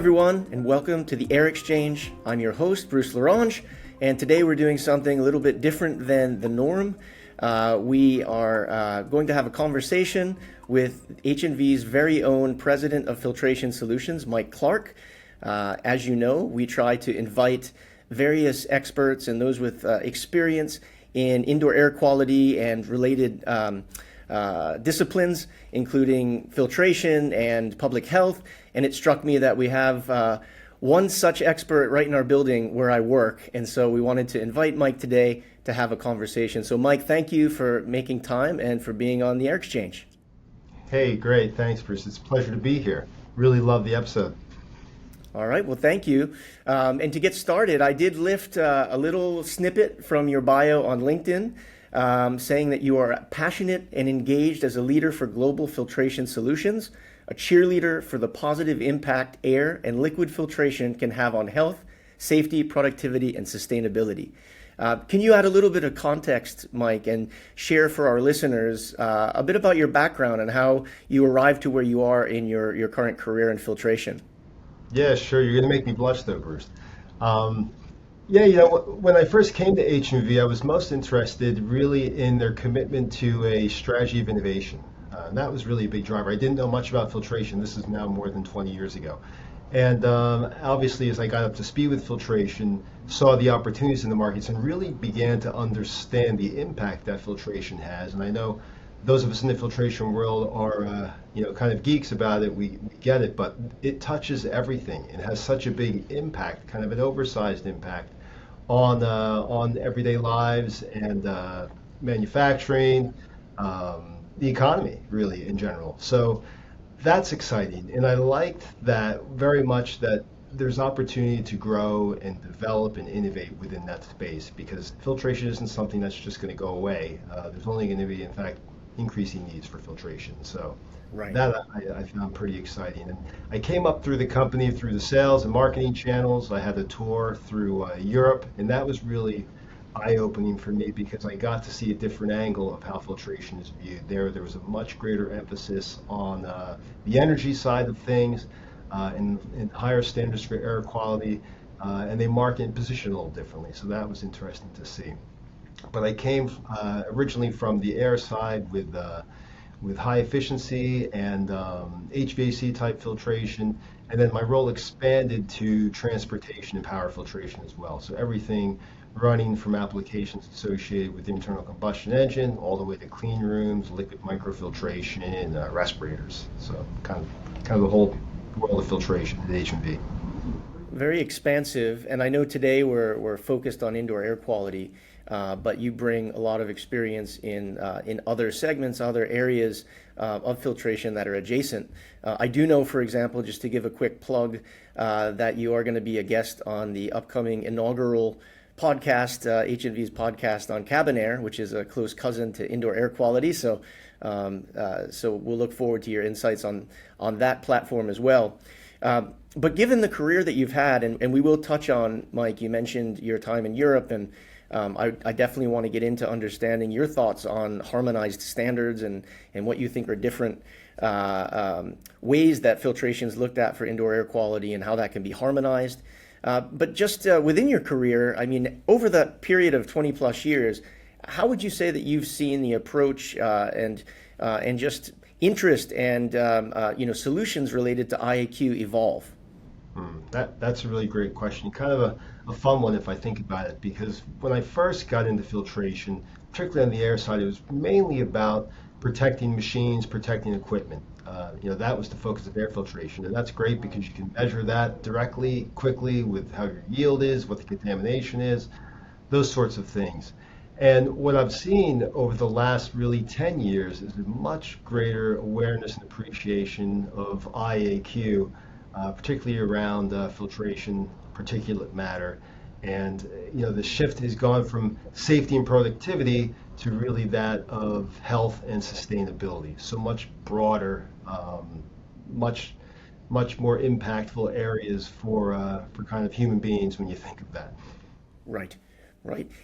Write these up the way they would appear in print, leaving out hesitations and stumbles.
everyone, and welcome to the Air Exchange. I'm your host, Bruce Lorange, and today we're doing something a little bit different than the norm. We are going to have a conversation with H&V's very own President of Filtration Solutions, Mike Clark. As you know, we try to invite various experts and those with experience in indoor air quality and related disciplines, including filtration and public health. And it struck me that we have one such expert right in our building where I work. And so we wanted to invite Mike today to have a conversation. So Mike, thank you for making time and for being on the Air Exchange. Hey, great. Thanks, Bruce. It's a pleasure to be here. Really love the episode. All right. Well, thank you. And to get started, I did lift a little snippet from your bio on LinkedIn, saying that you are passionate and engaged as a leader for global filtration solutions, a cheerleader for the positive impact air and liquid filtration can have on health, safety, productivity, and sustainability. Can you add a little bit of context, Mike, and share for our listeners a bit about your background and how you arrived to where you are in your current career in filtration? Yeah, sure. You're going to make me blush, though, Bruce. When I first came to H&V, I was most interested really in their commitment to a strategy of innovation. And that was really a big driver. I didn't know much about filtration. This is now more than 20 years ago. And obviously, as I got up to speed with filtration, saw the opportunities in the markets and really began to understand the impact that filtration has. And I know those of us in the filtration world are, kind of geeks about it. We get it, but it touches everything. It has such a big impact, kind of an oversized impact on everyday lives and manufacturing, the economy, really, in general. So that's exciting. And I liked that very much, that there's opportunity to grow and develop and innovate within that space, because filtration isn't something that's just going to go away. There's only going to be, in fact, increasing needs for filtration. So right. That I found pretty exciting. And I came up through the company, through the sales and marketing channels. I had a tour through Europe, and that was really eye-opening for me, because I got to see a different angle of how filtration is viewed. There was a much greater emphasis on the energy side of things, and higher standards for air quality, and they market and position a little differently. So that was interesting to see. But I came originally from the air side with high efficiency and HVAC type filtration, and then my role expanded to transportation and power filtration as well. So everything running from applications associated with the internal combustion engine all the way to clean rooms, liquid microfiltration, and respirators. So kind of the whole world of filtration at H&V. Very expansive, and I know today we're focused on indoor air quality, but you bring a lot of experience in other segments, other areas of filtration that are adjacent. I do know, for example, just to give a quick plug, that you are going to be a guest on the upcoming inaugural podcast, H&V's podcast on cabin air, which is a close cousin to indoor air quality. So we'll look forward to your insights on that platform as well. But given the career that you've had, and we will touch on, Mike, you mentioned your time in Europe, and I definitely want to get into understanding your thoughts on harmonized standards and what you think are different ways that filtration is looked at for indoor air quality and how that can be harmonized. But just within your career, I mean, over that period of 20 plus years, how would you say that you've seen the approach and just interest and solutions related to IAQ evolve? That's a really great question. Kind of a fun one if I think about it, because when I first got into filtration, particularly on the air side, it was mainly about protecting machines, protecting equipment. That was the focus of air filtration, and that's great because you can measure that directly, quickly, with how your yield is, what the contamination is, those sorts of things. And what I've seen over the last really 10 years is a much greater awareness and appreciation of IAQ, particularly around filtration, particulate matter. And the shift has gone from safety and productivity to really that of health and sustainability. So much broader, much more impactful areas for kind of human beings when you think of that. Right.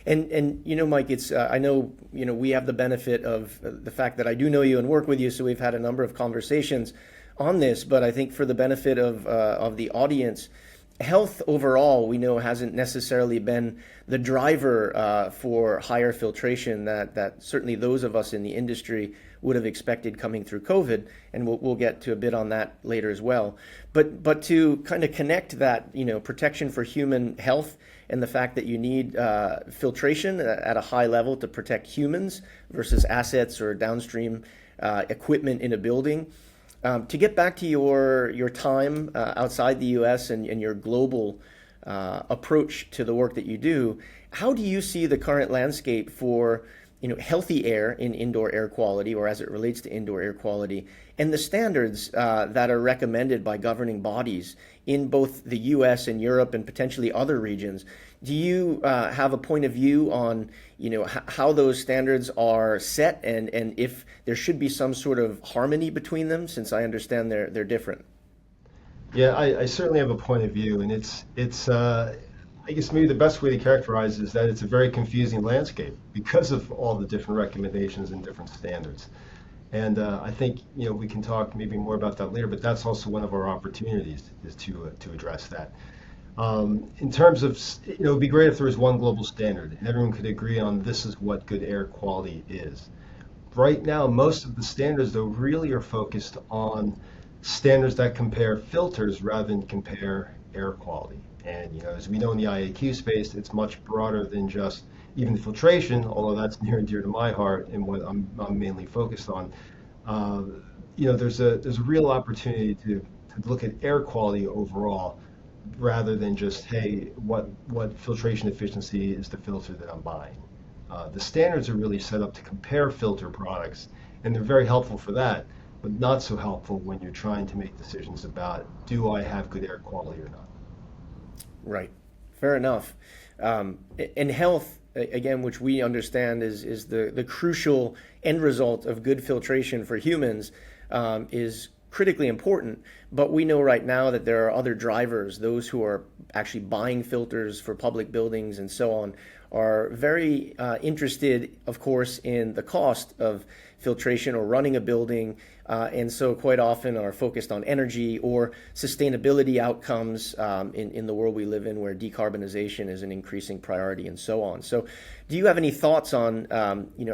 And Mike, it's I know we have the benefit of the fact that I do know you and work with you, so we've had a number of conversations. on this, but I think for the benefit of the audience, health overall, we know hasn't necessarily been the driver for higher filtration that certainly those of us in the industry would have expected coming through COVID, and we'll get to a bit on that later as well. But to kind of connect that, protection for human health and the fact that you need filtration at a high level to protect humans versus assets or downstream equipment in a building. To get back to your time outside the U.S. and your global approach to the work that you do, how do you see the current landscape for healthy air in indoor air quality, or as it relates to indoor air quality, and the standards that are recommended by governing bodies in both the U.S. and Europe and potentially other regions? Do you have a point of view on how those standards are set, and if there should be some sort of harmony between them, since I understand they're different? Yeah, I certainly have a point of view, and it's I guess maybe the best way to characterize it is that it's a very confusing landscape because of all the different recommendations and different standards. And I think we can talk maybe more about that later, but that's also one of our opportunities is to address that. In terms of, it would be great if there was one global standard and everyone could agree on this is what good air quality is. Right now, most of the standards, though, really are focused on standards that compare filters rather than compare air quality. And as we know in the IAQ space, it's much broader than just even filtration, although that's near and dear to my heart and what I'm mainly focused on. There's a real opportunity to look at air quality overall, rather than just, hey, what filtration efficiency is the filter that I'm buying. The standards are really set up to compare filter products, and they're very helpful for that, but not so helpful when you're trying to make decisions about, do I have good air quality or not? Right. Fair enough. And health, again, which we understand is the crucial end result of good filtration for humans, is critically important. But we know right now that there are other drivers. Those who are actually buying filters for public buildings and so on are very interested, of course, in the cost of filtration or running a building, and so quite often are focused on energy or sustainability outcomes in the world we live in, where decarbonization is an increasing priority and so on. So do you have any thoughts on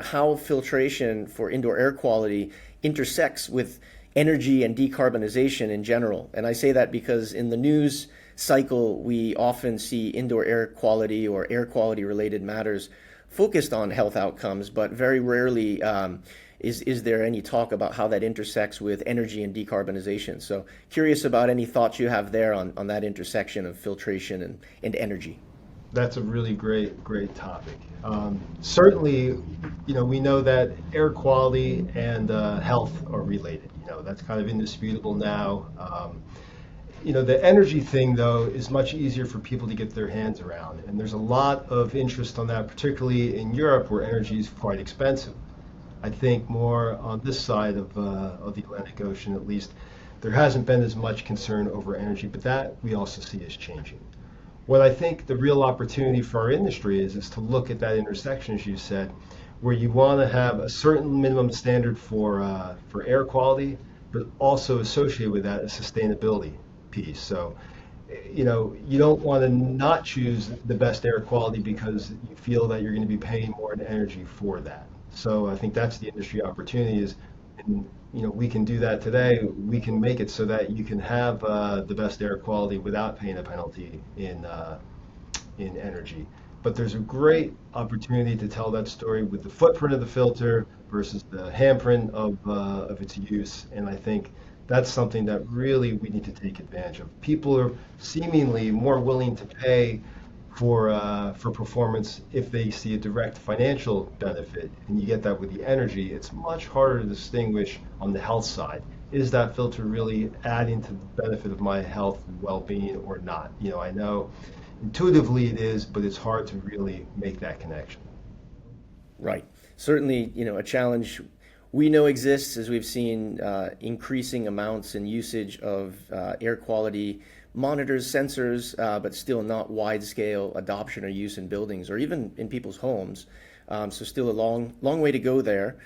how filtration for indoor air quality intersects with energy and decarbonization in general? And I say that because in the news cycle, we often see indoor air quality or air quality related matters focused on health outcomes, but very rarely is there any talk about how that intersects with energy and decarbonization. So curious about any thoughts you have there on that intersection of filtration and energy. That's a really great topic. Certainly, we know that air quality and health are related. That's kind of indisputable now. The energy thing, though, is much easier for people to get their hands around. And there's a lot of interest on that, particularly in Europe, where energy is quite expensive. I think more on this side of the Atlantic Ocean, at least, there hasn't been as much concern over energy, but that we also see is changing. What I think the real opportunity for our industry is to look at that intersection, as you said, where you want to have a certain minimum standard for air quality, but also associated with that a sustainability piece. So, you don't want to not choose the best air quality because you feel that you're going to be paying more in energy for that. So I think that's the industry opportunity is, and we can do that today. We can make it so that you can have the best air quality without paying a penalty in energy. But there's a great opportunity to tell that story with the footprint of the filter versus the handprint of its use, and I think that's something that really we need to take advantage of. People are seemingly more willing to pay for performance if they see a direct financial benefit, and you get that with the energy. It's much harder to distinguish on the health side. Is that filter really adding to the benefit of my health and well-being or not? I know intuitively it is, but it's hard to really make that connection. Right. Certainly, a challenge we know exists as we've seen increasing amounts and usage of air quality monitors, sensors, but still not wide-scale adoption or use in buildings or even in people's homes. So still a long way to go there.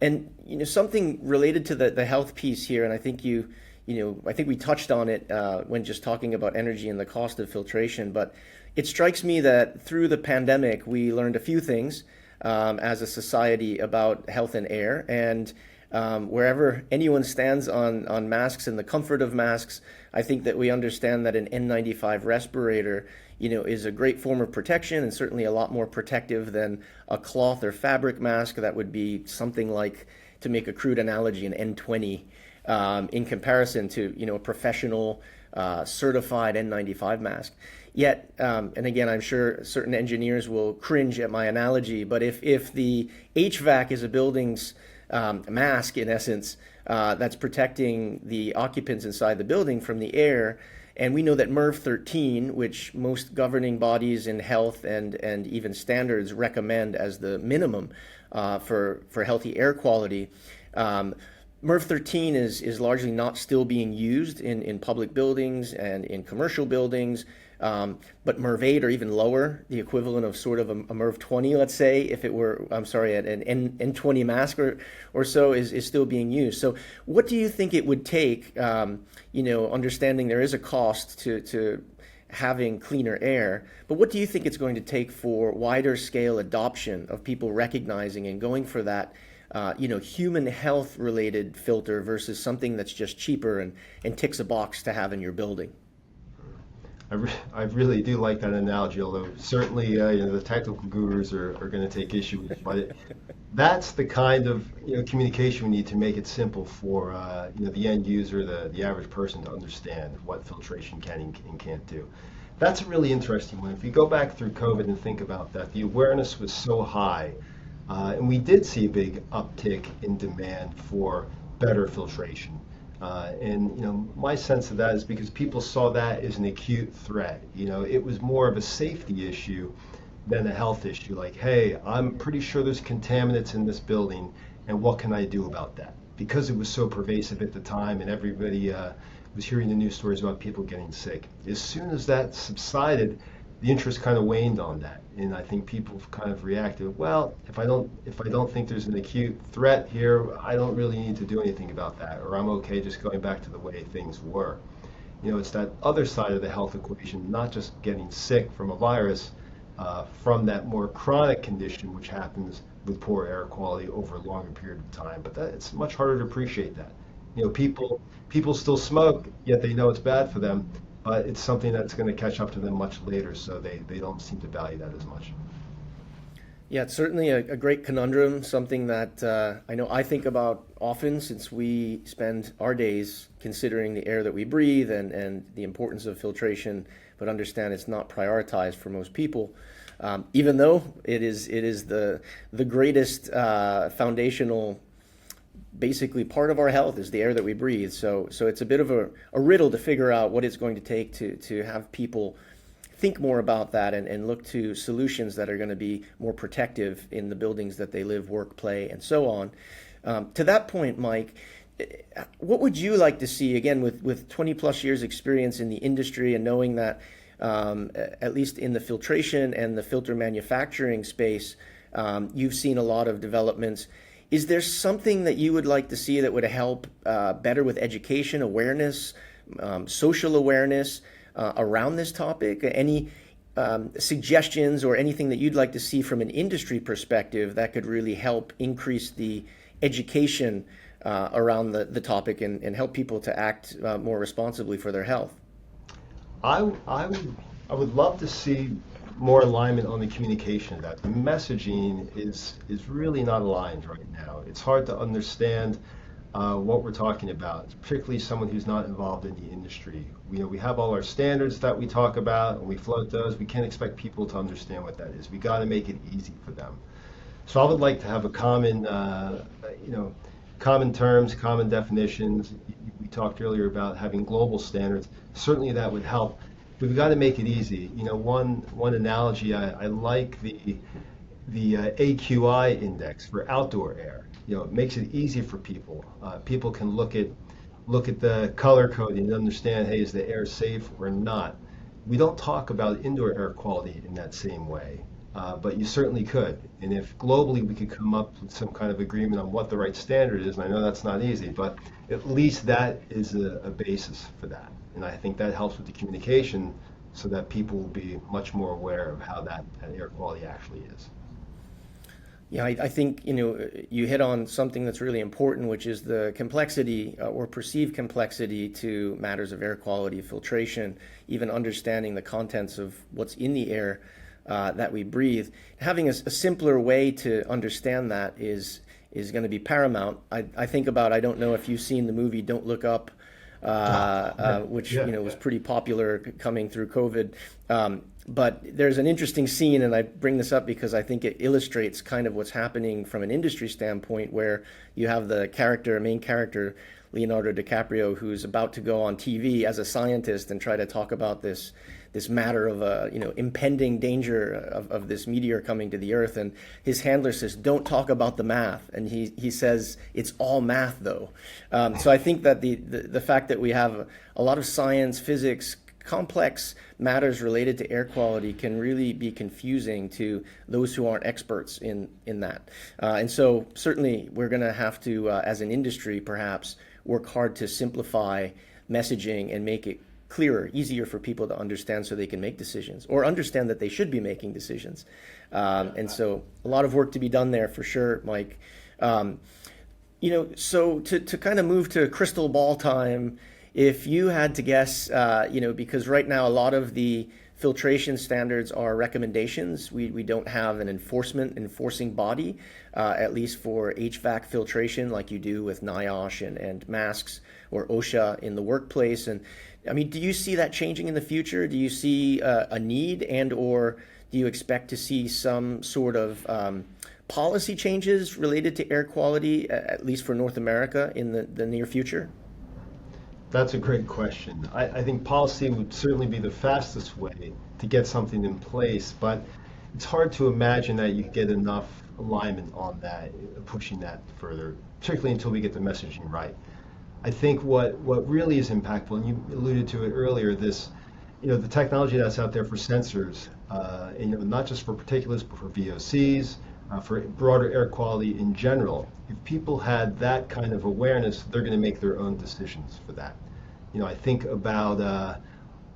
And something related to the health piece here, and I think I think we touched on it when just talking about energy and the cost of filtration. But it strikes me that through the pandemic, we learned a few things as a society about health and air. And wherever anyone stands on masks and the comfort of masks, I think that we understand that an N95 respirator, is a great form of protection and certainly a lot more protective than a cloth or fabric mask that would be something like, to make a crude analogy, an N20 in comparison to, a professional certified N95 mask. Yet, and again, I'm sure certain engineers will cringe at my analogy, but if the HVAC is a building's mask, in essence, that's protecting the occupants inside the building from the air. And we know that MERV 13, which most governing bodies in health and even standards recommend as the minimum for healthy air quality, MERV 13 is largely not still being used in public buildings and in commercial buildings. But MERV 8 or even lower, the equivalent of sort of a MERV 20, let's say, if it were, an N20 mask or so is still being used. So what do you think it would take, understanding there is a cost to having cleaner air, but what do you think it's going to take for wider scale adoption of people recognizing and going for that human health related filter versus something that's just cheaper and ticks a box to have in your building? I really do like that analogy, although certainly the technical gurus are going to take issue with it. But that's the kind of communication we need to make it simple for the end user, the average person, to understand what filtration can and can't do. That's a really interesting one. If you go back through COVID and think about that, the awareness was so high, and we did see a big uptick in demand for better filtration. My sense of that is because people saw that as an acute threat. It was more of a safety issue than a health issue. Like, hey, I'm pretty sure there's contaminants in this building, and what can I do about that? Because it was so pervasive at the time, and everybody was hearing the news stories about people getting sick. As soon as that subsided, the interest kind of waned on that, and I think people kind of reacted, well, if I don't think there's an acute threat here, I don't really need to do anything about that, or I'm okay just going back to the way things were. It's that other side of the health equation, not just getting sick from a virus, from that more chronic condition which happens with poor air quality over a longer period of time. But it's much harder to appreciate that. People still smoke, yet they know it's bad for them. But it's something that's going to catch up to them much later, so they don't seem to value that as much. Yeah, it's certainly a great conundrum, something that I know I think about often, since we spend our days considering the air that we breathe and the importance of filtration, but understand it's not prioritized for most people, even though it is the greatest foundational, basically part of our health is the air that we breathe. So it's a bit of a riddle to figure out what it's going to take to have people think more about that and look to solutions that are going to be more protective in the buildings that they live, work, play, and so on. To that point, Mike, what would you like to see, again, with 20 plus years experience in the industry and knowing that at least in the filtration and the filter manufacturing space, you've seen a lot of developments. Is there something that you would like to see that would help better with education, awareness, social awareness around this topic? Any suggestions or anything that you'd like to see from an industry perspective that could really help increase the education around the topic and help people to act more responsibly for their health? I would love to see more alignment on the communication of that. The messaging is really not aligned right now. It's hard to understand what we're talking about, particularly someone who's not involved in the industry. We have all our standards that we talk about and we float those. We can't expect people to understand what that is. We got to make it easy for them. So I would like to have a common terms, common definitions. We talked earlier about having global standards. Certainly that would help. We've got to make it easy. One analogy, I like the AQI index for outdoor air. It makes it easy for people. People can look at the color coding and understand, hey, is the air safe or not? We don't talk about indoor air quality in that same way. But you certainly could. And if globally we could come up with some kind of agreement on what the right standard is, and I know that's not easy, but at least that is a basis for that. And I think that helps with the communication so that people will be much more aware of how that air quality actually is. Yeah, I think, you hit on something that's really important, which is the complexity or perceived complexity to matters of air quality, filtration, even understanding the contents of what's in the air that we breathe. Having a simpler way to understand that is going to be paramount. I think about, I don't know if you've seen the movie Don't Look Up, which Yeah. was pretty popular coming through COVID. But there's an interesting scene, and I bring this up because I think it illustrates kind of what's happening from an industry standpoint, where you have the main character, Leonardo DiCaprio, who's about to go on TV as a scientist and try to talk about this matter of impending danger of this meteor coming to the Earth, and his handler says, "Don't talk about the math," and he says, "It's all math, though." So I think that the fact that we have a lot of science, physics, complex matters related to air quality can really be confusing to those who aren't experts in that. And so certainly we're going to have to, as an industry, perhaps work hard to simplify messaging and make it clearer, easier for people to understand so they can make decisions or understand that they should be making decisions. And so a lot of work to be done there for sure, Mike. So to kind of move to crystal ball time, if you had to guess, because right now a lot of the filtration standards are recommendations. We don't have an enforcing body, at least for HVAC filtration like you do with NIOSH and masks or OSHA in the workplace. And I mean, do you see that changing in the future? Do you see a need, and or do you expect to see some sort of policy changes related to air quality, at least for North America, in the near future? That's a great question. I think policy would certainly be the fastest way to get something in place, but it's hard to imagine that you get enough alignment on that, pushing that further, particularly until we get the messaging right. I think what really is impactful, and you alluded to it earlier, the technology that's out there for sensors, not just for particulates, but for VOCs, for broader air quality in general. If people had that kind of awareness, they're going to make their own decisions for that. I think about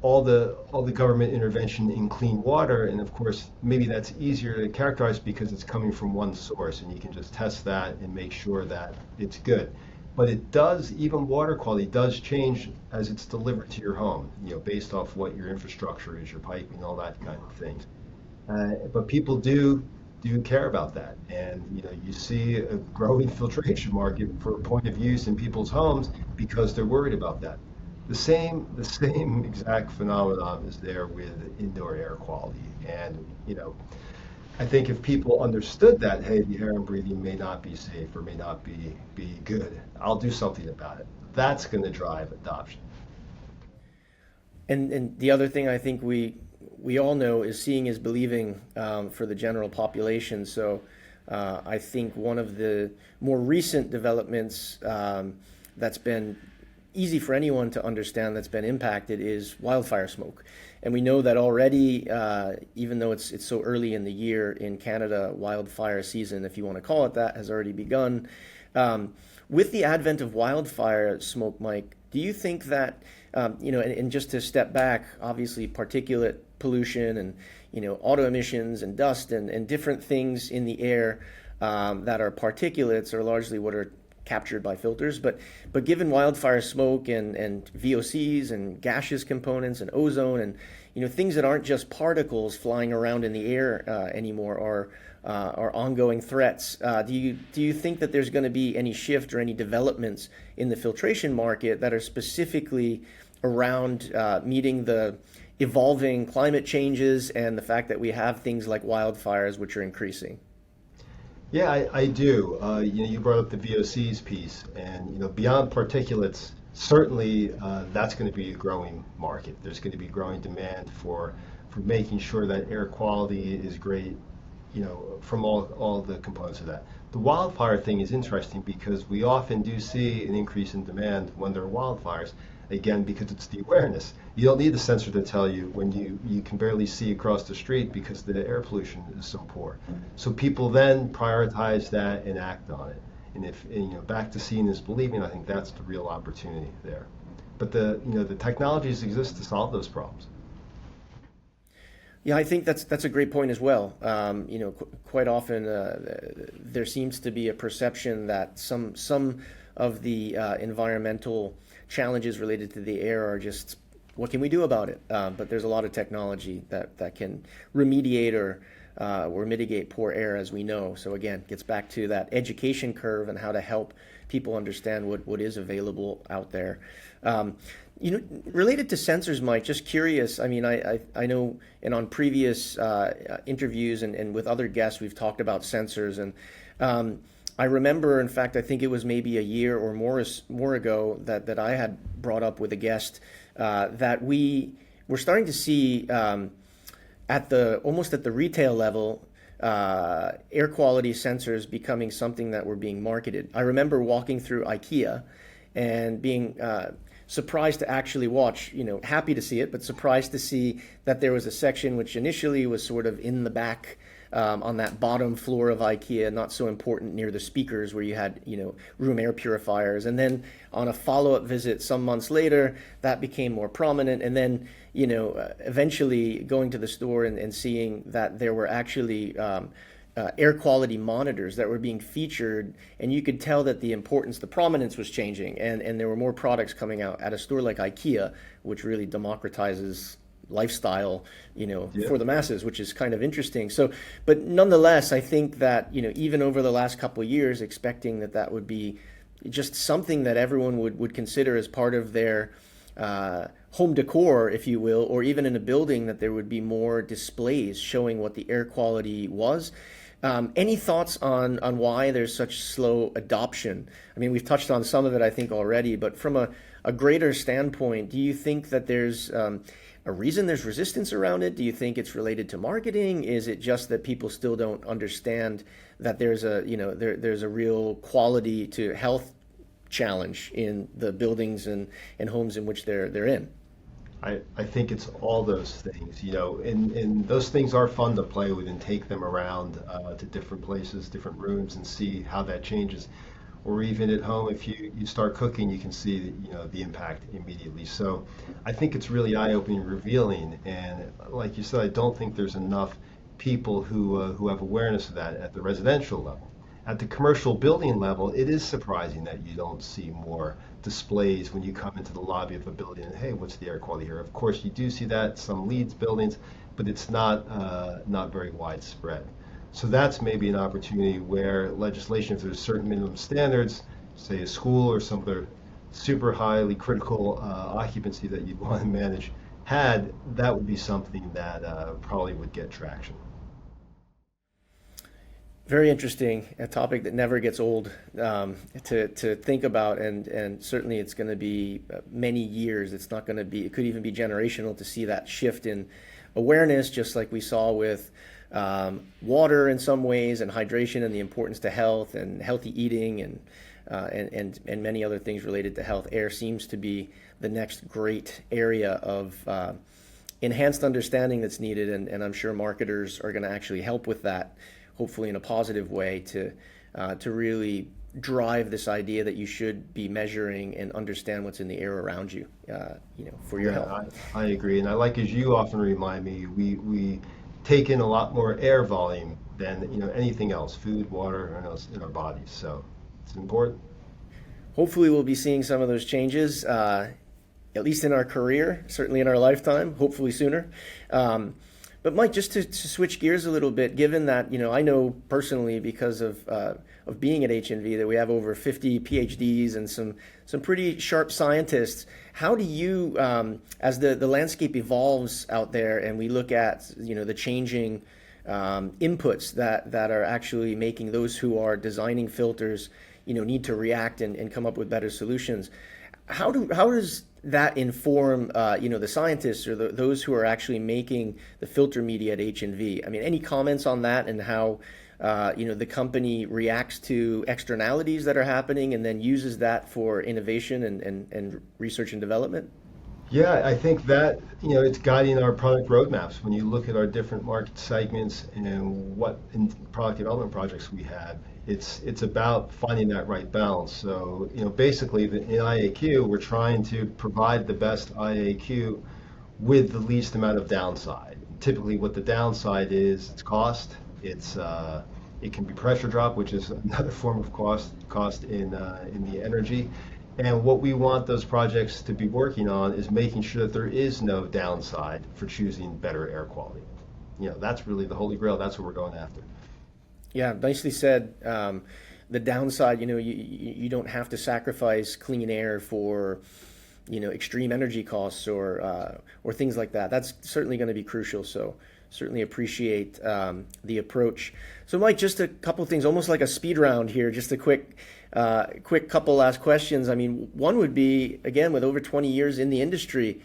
all the government intervention in clean water, and of course, maybe that's easier to characterize because it's coming from one source, and you can just test that and make sure that it's good. But even water quality does change as it's delivered to your home, based off what your infrastructure is, your piping, all that kind of things. But people do care about that, and you see a growing filtration market for point of use in people's homes because they're worried about that. The same exact phenomenon is there with indoor air quality, and I think if people understood that, hey, the air I'm breathing may not be safe or may not be good, I'll do something about it. That's going to drive adoption. And the other thing I think we all know is seeing is believing for the general population. So I think one of the more recent developments that's been easy for anyone to understand that's been impacted is wildfire smoke. And we know that already, even though it's so early in the year in Canada, wildfire season, if you want to call it that, has already begun. With the advent of wildfire smoke, Mike, do you think that, and just to step back, obviously particulate pollution and, auto emissions and dust and different things in the air that are particulates are largely what are captured by filters, but given wildfire smoke and VOCs and gaseous components and ozone and things that aren't just particles flying around in the air anymore are ongoing threats. Do you think that there's going to be any shift or any developments in the filtration market that are specifically around meeting the evolving climate changes and the fact that we have things like wildfires which are increasing? Yeah, I do. You brought up the VOCs piece, and beyond particulates, certainly that's going to be a growing market. There's going to be growing demand for making sure that air quality is great, from all the components of that. The wildfire thing is interesting because we often do see an increase in demand when there are wildfires, again, because it's the awareness. You don't need the sensor to tell you when you can barely see across the street because the air pollution is so poor. So people then prioritize that and act on it. And back to seeing is believing, I think that's the real opportunity there. But the technologies exist to solve those problems. Yeah, I think that's a great point as well. Quite often there seems to be a perception that some of the environmental challenges related to the air are just what can we do about it? But there's a lot of technology that can remediate or mitigate poor air, as we know. So again, gets back to that education curve and how to help people understand what is available out there. Related to sensors, Mike, just curious. I mean, I know, and on previous interviews and with other guests, we've talked about sensors, and I remember, in fact, I think it was maybe a year or more ago that I had brought up with a guest that we were starting to see almost at the retail level, air quality sensors becoming something that were being marketed. I remember walking through IKEA and being surprised to actually watch, happy to see it, but surprised to see that there was a section which initially was sort of in the back on that bottom floor of IKEA, not so important near the speakers where you had, room air purifiers. And then on a follow-up visit some months later, that became more prominent. And then, eventually going to the store and seeing that there were actually air quality monitors that were being featured, and you could tell that the prominence was changing, and there were more products coming out at a store like IKEA, which really democratizes lifestyle, for the masses, which is kind of interesting. So, but nonetheless, I think that, even over the last couple of years, expecting that would be just something that everyone would consider as part of their home decor, if you will, or even in a building, that there would be more displays showing what the air quality was. Any thoughts on why there's such slow adoption? I mean, we've touched on some of it, I think, already, but from a greater standpoint, do you think that there's a reason there's resistance around it? Do you think it's related to marketing? Is it just that people still don't understand that there's a real quality to health challenge in the buildings and homes in which they're in? I think it's all those things, and those things are fun to play with and take them around to different places, different rooms, and see how that changes. Or even at home, if you start cooking, you can see the impact immediately. So I think it's really eye-opening, revealing, and like you said, I don't think there's enough people who have awareness of that at the residential level. At the commercial building level, it is surprising that you don't see more displays when you come into the lobby of a building and, hey, what's the air quality here? Of course, you do see that some leads buildings, but it's not very widespread. So that's maybe an opportunity where legislation, if there's certain minimum standards, say a school or some other super highly critical occupancy that you'd want to manage, that would be something that probably would get traction. Very interesting, a topic that never gets old to think about, and certainly it's going to be many years. It's not going to be, it could even be generational to see that shift in awareness, just like we saw with water in some ways, and hydration, and the importance to health and healthy eating, and many other things related to health. Air seems to be the next great area of enhanced understanding that's needed, and I'm sure marketers are going to actually help with that, hopefully in a positive way, to really drive this idea that you should be measuring and understand what's in the air around you, for your health. I agree, and I like, as you often remind me, we take in a lot more air volume than anything else, food, water, and else in our bodies. So it's important. Hopefully, we'll be seeing some of those changes, at least in our career, certainly in our lifetime. Hopefully sooner. But Mike, just to switch gears a little bit, given that, I know personally, because of being at HNV, that we have over 50 PhDs and some pretty sharp scientists. How do you, as the landscape evolves out there, and we look at the changing inputs that are actually making those who are designing filters need to react and come up with better solutions, how does that inform the scientists or those who are actually making the filter media at H&V? I mean, any comments on that, and how the company reacts to externalities that are happening and then uses that for innovation and research and development? Yeah, I think that, it's guiding our product roadmaps. When you look at our different market segments and what in product development projects we have, it's about finding that right balance. So, basically in IAQ, we're trying to provide the best IAQ with the least amount of downside. Typically, what the downside is, it's cost. It can be pressure drop, which is another form of cost in the energy. And what we want those projects to be working on is making sure that there is no downside for choosing better air quality. That's really the holy grail. That's what we're going after. Yeah, nicely said. The downside, you don't have to sacrifice clean air for, extreme energy costs or things like that. That's certainly going to be crucial. So certainly appreciate the approach. So Mike, just a couple things, almost like a speed round here. Just a quick couple last questions. I mean, one would be, again, with over 20 years in the industry,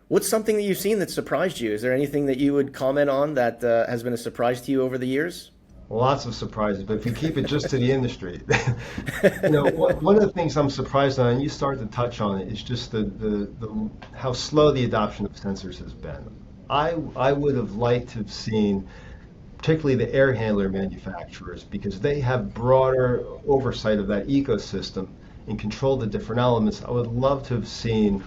what's something that you've seen that surprised you? Is there anything that you would comment on that has been a surprise to you over the years? Lots of surprises, but if you keep it just to the industry, one of the things I'm surprised on, and you started to touch on it, is just the how slow the adoption of sensors has been. I would have liked to have seen, particularly the air handler manufacturers, because they have broader oversight of that ecosystem and control the different elements. I would love to have seen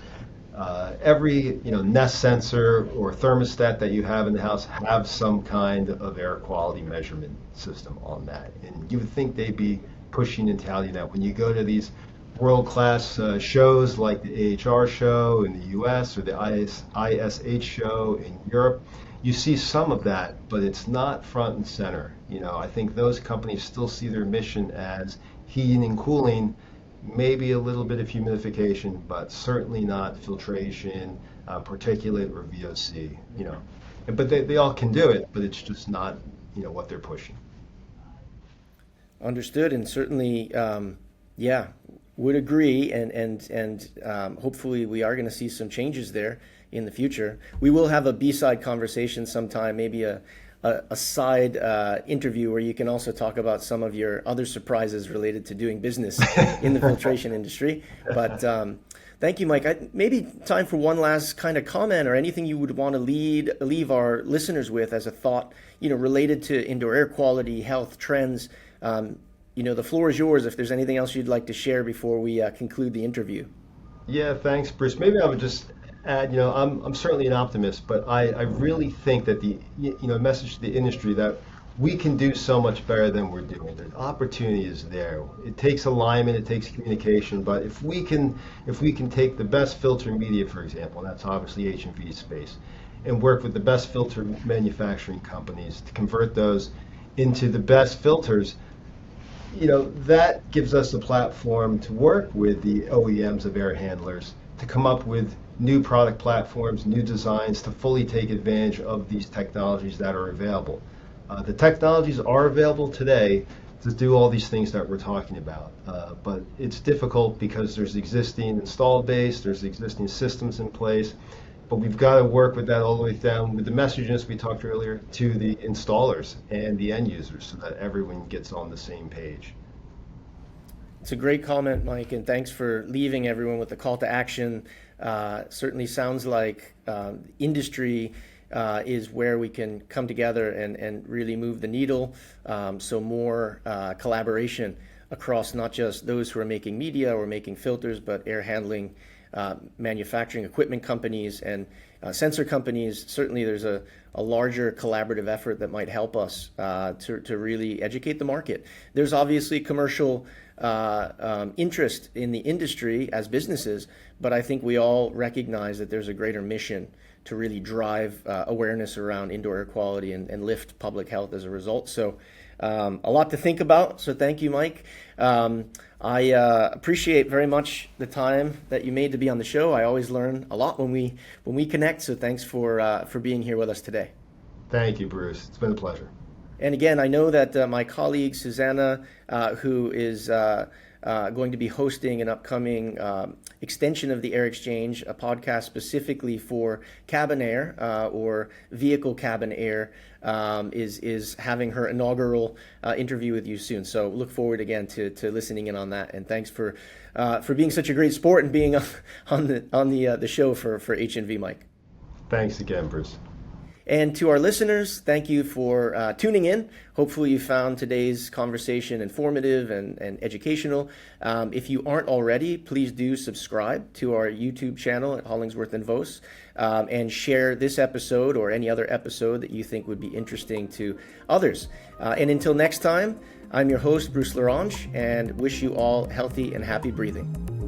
every Nest sensor or thermostat that you have in the house have some kind of air quality measurement system on that. And you would think they'd be pushing and touting that. When you go to these world-class shows like the AHR show in the US or the ISH show in Europe, you see some of that, but it's not front and center. I think those companies still see their mission as heating and cooling, maybe a little bit of humidification, but certainly not filtration, particulate, or VOC. But they all can do it, but it's just not what they're pushing. Understood, and certainly, yeah, would agree, and hopefully we are going to see some changes there in the future. We will have a B-side conversation sometime, maybe a side interview where you can also talk about some of your other surprises related to doing business in the filtration industry. But thank you, Mike. Maybe time for one last kind of comment or anything you would want to leave our listeners with as a thought, related to indoor air quality, health trends. The floor is yours if there's anything else you'd like to share before we conclude the interview. Yeah, thanks, Bruce. Maybe I would just add, I'm certainly an optimist, but I really think that the message to the industry that we can do so much better than we're doing. The opportunity is there. It takes alignment, it takes communication, but if we can take the best filter media, for example, and that's obviously H&V space, and work with the best filter manufacturing companies to convert those into the best filters, that gives us a platform to work with the OEMs of air handlers to come up with new product platforms, new designs to fully take advantage of these technologies that are available. The technologies are available today to do all these things that we're talking about, but it's difficult because there's existing installed base, there's existing systems in place, but we've got to work with that all the way down with the messages we talked earlier to the installers and the end users so that everyone gets on the same page. It's a great comment, Mike, and thanks for leaving everyone with the call to action. Certainly sounds like industry is where we can come together and really move the needle. So more collaboration across not just those who are making media or making filters, but air handling manufacturing equipment companies and sensor companies. Certainly there's a larger collaborative effort that might help us to really educate the market. There's obviously commercial interest in the industry as businesses, but I think we all recognize that there's a greater mission to really drive awareness around indoor air quality and lift public health as a result. So a lot to think about. So thank you, Mike. I appreciate very much the time that you made to be on the show. I always learn a lot when we connect. So thanks for being here with us today. Thank you, Bruce. It's been a pleasure. And again, I know that my colleague Susanna, who is going to be hosting an upcoming extension of the Air Exchange, a podcast specifically for cabin air or vehicle cabin air, is having her inaugural interview with you soon. So look forward again to listening in on that. And thanks for being such a great sport and being on the show for HNV, Mike. Thanks again, Bruce. And to our listeners, thank you for tuning in. Hopefully you found today's conversation informative and educational. If you aren't already, please do subscribe to our YouTube channel at Hollingsworth and Vose, and share this episode or any other episode that you think would be interesting to others. And until next time, I'm your host, Bruce Lorange, and wish you all healthy and happy breathing.